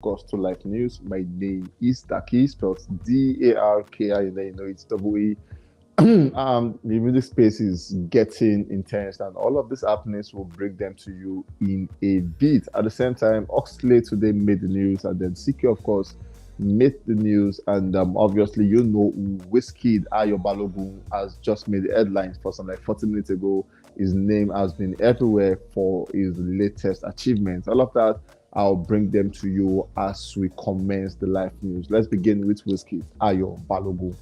course, to Life News. My name is Taki, spelled Darki, and then you know it's double E. The music space is getting intense, and all of these happenings will bring them to you in a bit. At the same time, Oxlade today made the news, and then CKay, of course, made the news, and obviously, you know, Wizkid Ayo Balogun has just made the headlines for some like 40 minutes ago. His name has been everywhere for his latest achievements. All of that, I'll bring them to you as we commence the live news. Let's begin with Wizkid Ayo Balogun,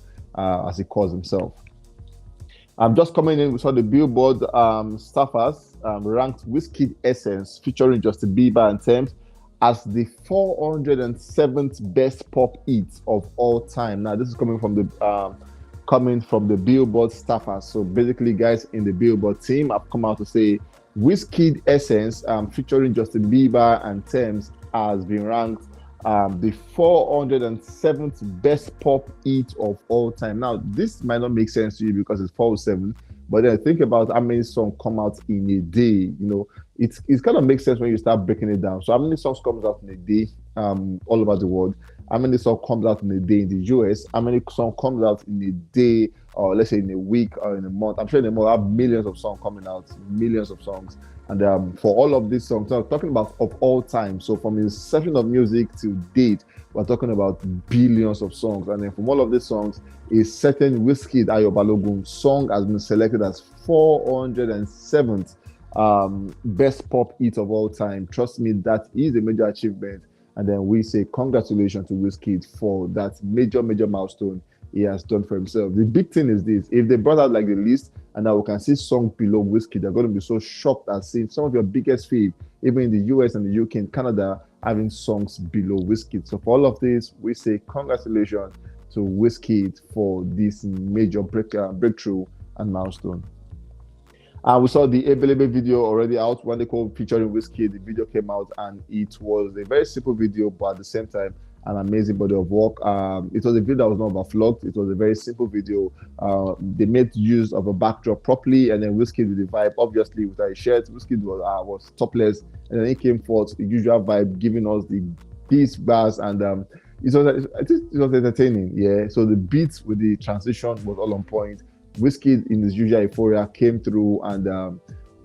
as he calls himself. I'm just coming in. We saw the Billboard staffers ranked Wizkid Essence featuring Justin Bieber and Tems as the 407th best pop hit of all time. Now, this is coming from the Billboard staffers. So basically, guys in the Billboard team have come out to say Wizkid Essence featuring Justin Bieber and Tems has been ranked the 407th best pop hit of all time. Now, this might not make sense to you because it's 407, but then think about how many songs come out in a day. You know, it kind of makes sense when you start breaking it down. So, how many songs comes out in a day all over the world? How many songs comes out in a day in the US? How many songs comes out in a day, or let's say in a week or in a month? I'm sure in a month have millions of songs coming out, millions of songs. And for all of these songs, I'm talking about of all time. So from inception of music to date, we're talking about billions of songs. And then from all of these songs, a certain Wizkid Ayo Balogun song has been selected as 407th best pop hit of all time. Trust me, that is a major achievement. And then we say congratulations to Wizkid for that major milestone he has done for himself. The big thing is this: if they brought out like the list and now we can see songs below Wizkid, they're going to be so shocked at seeing some of your biggest faves, even in the US and the UK and Canada, having songs below Wizkid. So for all of this, we say congratulations to Wizkid for this major breakthrough and milestone. We saw the available video already out, one they call featuring Wizkid. The video came out and it was a very simple video, but at the same time, an amazing body of work. It was a video that was not overflogged. It was a very simple video. They made use of a backdrop properly, and then Wizkid with the vibe, obviously without a shirt. Wizkid was topless, and then he came forth the usual vibe, giving us the beats, bars, and it was entertaining. Yeah. So the beats with the transition was all on point. Wizkid in his usual euphoria came through, and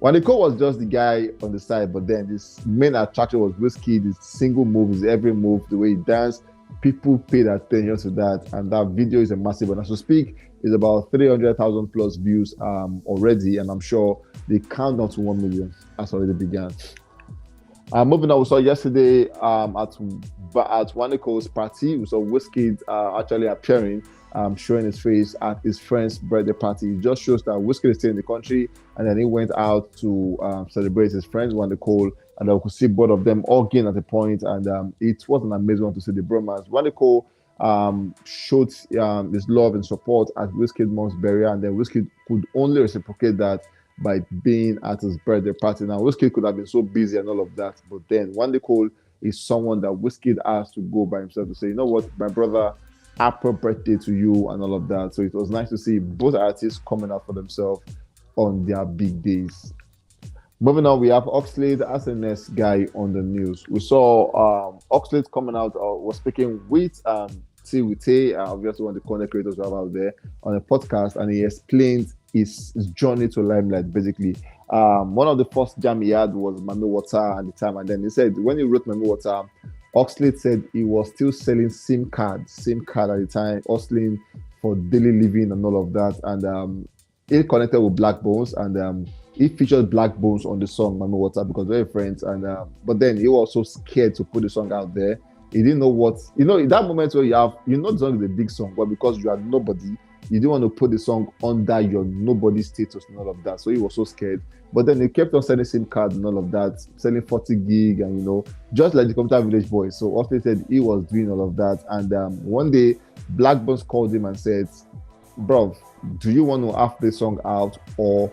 Wande was just the guy on the side, but then this main attraction was Wizkid, his single move, his every move, the way he danced. People paid attention to that, and that video is a massive one. As we speak, is about 300,000 plus views already, and I'm sure the countdown to 1 million has already begun. Moving on, we saw yesterday at Wande's party, we saw Wizkid actually appearing, showing his face at his friend's birthday party. It just shows that Wizkid is still in the country, and then he went out to celebrate his friends, Wande, and we could see both of them all gain at a point, and it was an amazing one to see the bromance. Wande showed his love and support at Wizkid's mom's burial, and then Wizkid could only reciprocate that by being at his birthday party. Now, Wizkid could have been so busy and all of that, but then Wande is someone that Wizkid has to go by himself to say, you know what, my brother, happy birthday to you and all of that. So it was nice to see both artists coming out for themselves on their big days. Moving on, we have Oxlade as the next guy on the news. We saw Oxlade coming out, was speaking with Tay, obviously one of the content creators we have out there on a podcast, and he explained his journey to limelight. Basically, one of the first jam he had was Mami Water at the time, and then he said when he wrote Mami Water, Oxlade said he was still selling SIM card at the time, hustling for daily living and all of that. And he connected with Black Bones, and he featured Black Bones on the song Mami Water because they're friends. And but then he was so scared to put the song out there. He didn't know what, in that moment where the song is a big song, but because you are nobody, you didn't want to put the song under your nobody status and all of that. So he was so scared. But then he kept on selling SIM cards and all of that, selling 40 gig and, just like the Computer Village Boys. So Austin said he was doing all of that. And one day, Black Bones called him and said, bro, do you want to have this song out, or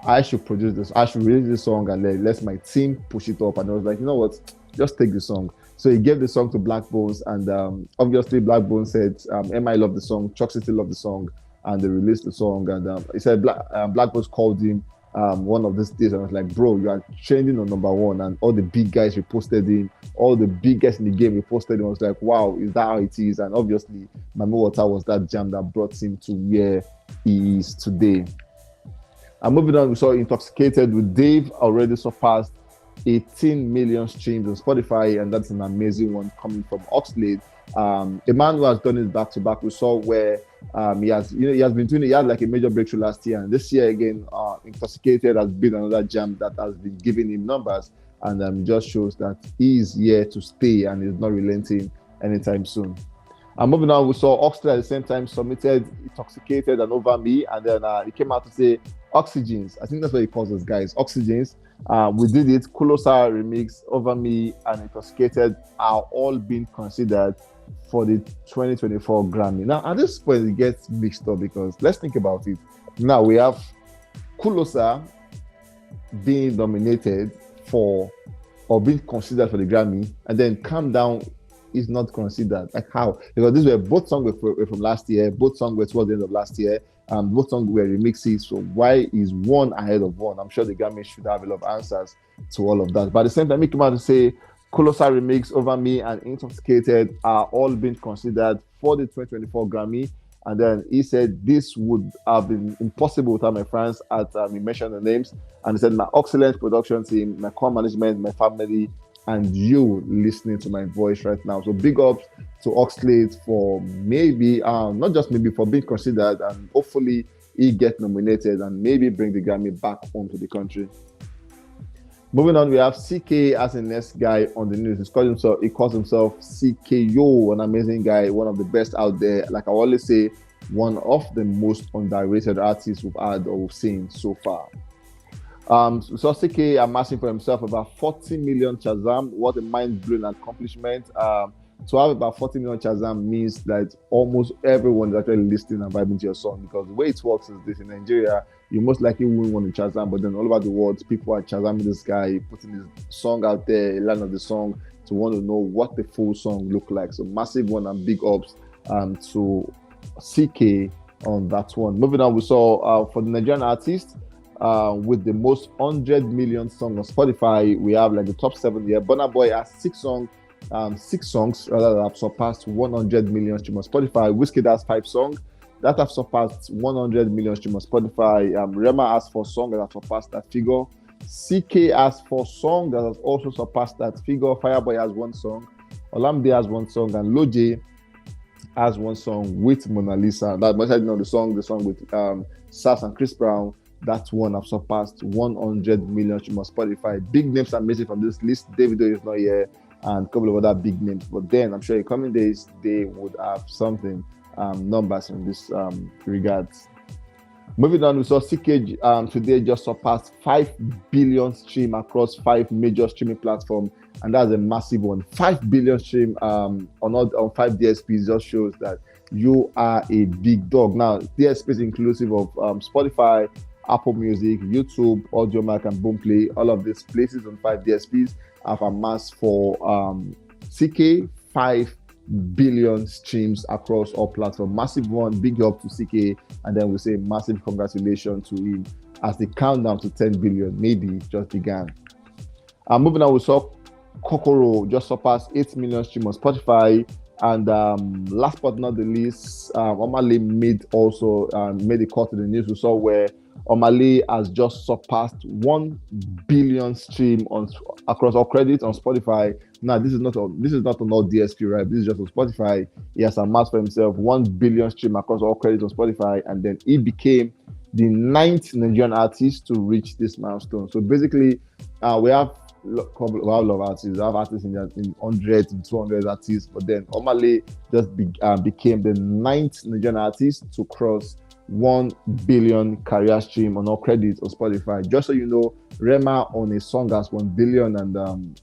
I should produce this? I should release this song and let my team push it up. And I was like, you know what? Just take the song. So he gave the song to Black Bones, and obviously Black Bones said, MI loved the song, Chuck City loved the song, and they released the song. And he said Black Bones called him one of these days, and I was like, bro, you are trending on number one, and all the big guys reposted him, all the big guys in the game reposted him. I was like, wow, is that how it is? And obviously, Mami Water was that jam that brought him to where he is today. And moving on, we saw Intoxicated with Dave already surpassed 18 million streams on Spotify, and that's an amazing one coming from Oxlade. A man who has done it back to back. We saw where he has been doing it. He had like a major breakthrough last year, and this year again, Intoxicated has been another jam that has been giving him numbers, and just shows that he is here to stay and is not relenting anytime soon. And moving on, we saw Oxlade at the same time submitted Intoxicated and Over Me, and then he came out to say Oxygens. I think that's what he calls those guys, Oxygens. We did it. Kulosa remix, Over Me, and Intoxicated are all being considered for the 2024 Grammy. Now, at this point, it gets mixed up because let's think about it. Now, we have Kulosa being nominated for or being considered for the Grammy, and then Calm Down is not considered. Like how? Because these were both songs were from last year, both songs were towards the end of last year, both songs were remixes. So why is one ahead of one? I'm sure the Grammy should have a lot of answers to all of that. But at the same time, he came out to say Colossal Remix, Over Me, and Intoxicated are all being considered for the 2024 Grammy. And then he said this would have been impossible without my friends. He mentioned the names, and he said my excellent production team, my core management, my family, and you listening to my voice right now. So big ups to Oxlade for maybe, not just maybe, for being considered, and hopefully he get nominated and maybe bring the Grammy back home to the country. Moving on, we have CKay as the next guy on the news. He calls himself CKyo, an amazing guy, one of the best out there. Like I always say, one of the most underrated artists we've had or we've seen so far. So CKay amassing for himself about 40 million Shazam. What a mind-blowing accomplishment. To have about 40 million Shazam means that almost everyone is actually listening and vibing to your song, because the way it works is this: in Nigeria, you most likely won't want to Shazam, but then all over the world, people are Shazamming this guy, putting his song out there, a line of the song, to want to know what the full song look like. So massive one, and big ups to CKay on that one. Moving on, we saw for the Nigerian artist, with the most 100 million songs on Spotify, we have like the top 7 here. Burna Boy has 6 songs that have surpassed 100 million streams on Spotify. Wizkid has 5 songs that have surpassed 100 million streams on Spotify. Rema has 4 songs that have surpassed that figure. CKay has 4 songs that have also surpassed that figure. Fireboy has 1 song. Olamide has 1 song, and Loj has 1 song with Mona Lisa. That much I know the song with Sass and Chris Brown. That one have surpassed 100 million streams on Spotify. Big names are missing from this list. Davido is not here, and a couple of other big names. But then I'm sure in coming days they would have something, numbers in this regards. Moving on, we saw CKay today just surpassed 5 billion stream across 5 major streaming platforms, and that's a massive one. 5 billion stream on 5 DSPs just shows that you are a big dog. Now, DSP is inclusive of Spotify, Apple Music, YouTube, AudioMac, and Boomplay. All of these places on 5 DSPs have amassed for CKay 5 billion streams across all platforms. Massive one, big up to CKay, and then we say massive congratulations to him as the countdown to 10 billion maybe just began. Moving on, we saw Kokoro just surpassed 8 million streams on Spotify, and last but not the least, Omah made a cut to the news. We saw where Omah has just surpassed 1 billion stream across all credits on Spotify. Now, this is not on all DSP, right? This is just on Spotify. He has amassed for himself 1 billion stream across all credits on Spotify, and then he became the 9th Nigerian artist to reach this milestone. So basically, we have a lot of artists. We have artists in hundreds and 200 artists, but then Omah just became the 9th Nigerian artist to cross 1 billion career stream on all credits on Spotify. Just so you know, Rema on a song has 1 billion, and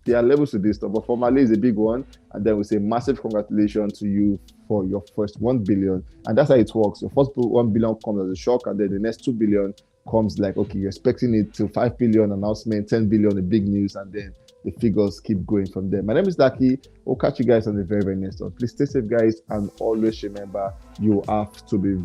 there are levels to this stuff, but for Omah is a big one, and then we say massive congratulations to you for your first 1 billion. And that's how it works. Your first 1 billion comes as a shock, and then the next 2 billion comes like, okay, you're expecting it to 5 billion announcement, 10 billion the big news, and then the figures keep going from there. My name is Daki. We'll catch you guys on the very, very next one. Please stay safe, guys, and always remember you have to be